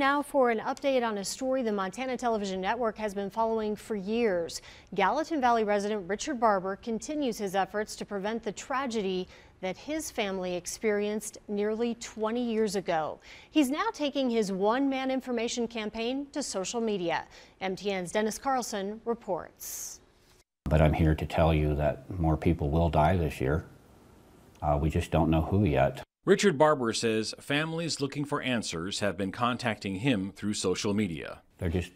now for an update on a story the Montana Television Network has been following for years. Gallatin Valley resident Richard Barber continues his efforts to prevent the tragedy that his family experienced nearly 20 years ago. He's now taking his one-man information campaign to social media. MTN's Dennis Carlson reports. But I'm here to tell you that more people will die this year. We just don't know who yet. Richard Barber says families looking for answers have been contacting him through social media. They're just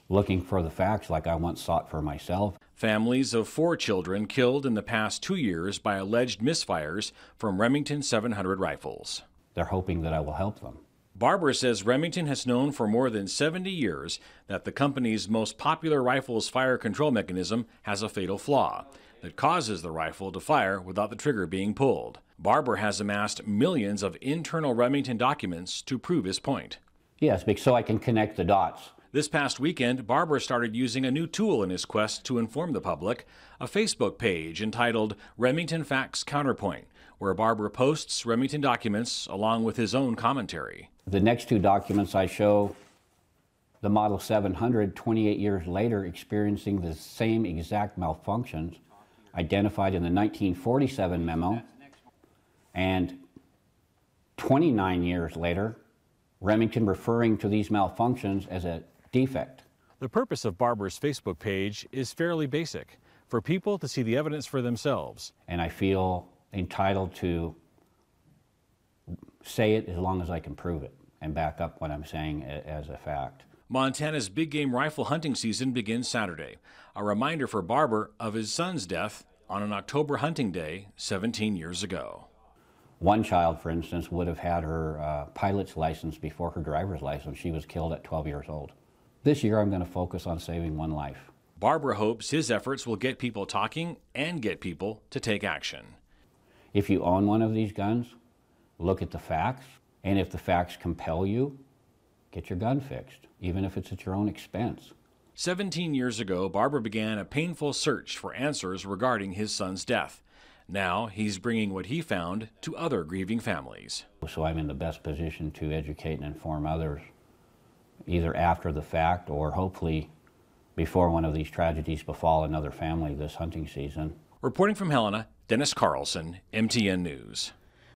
looking for the facts like I once sought for myself. Families of 4 children killed in the past 2 years by alleged misfires from Remington 700 rifles. They're hoping that I will help them. Barber says Remington has known for more than 70 years that the company's most popular rifle's fire control mechanism has a fatal flaw that causes the rifle to fire without the trigger being pulled. Barber has amassed millions of internal Remington documents to prove his point. Yes, so I can connect the dots. This past weekend, Barber started using a new tool in his quest to inform the public, a Facebook page entitled Remington Facts Counterpoint, where Barber posts Remington documents along with his own commentary. The next 2 documents I show the Model 700 28 years later experiencing the same exact malfunctions identified in the 1947 memo, and 29 years later, Remington referring to these malfunctions as a defect. The purpose of Barber's Facebook page is fairly basic, for people to see the evidence for themselves. And I feel entitled to say it as long as I can prove it and back up what I'm saying as a fact. Montana's big game rifle hunting season begins Saturday, a reminder for Barber of his son's death on an October hunting day 17 years ago. One child, for instance, would have had her pilot's license before her driver's license. She was killed at 12 years old. This year I'm going to focus on saving one life. Barber hopes his efforts will get people talking and get people to take action. If you own one of these guns, look at the facts, and if the facts compel you, get your gun fixed, even if it's at your own expense. 17 years ago, Barber began a painful search for answers regarding his son's death. Now he's bringing what he found to other grieving families. So I'm in the best position to educate and inform others, either after the fact or hopefully before one of these tragedies befall another family this hunting season. Reporting from Helena, Dennis Carlson, MTN News.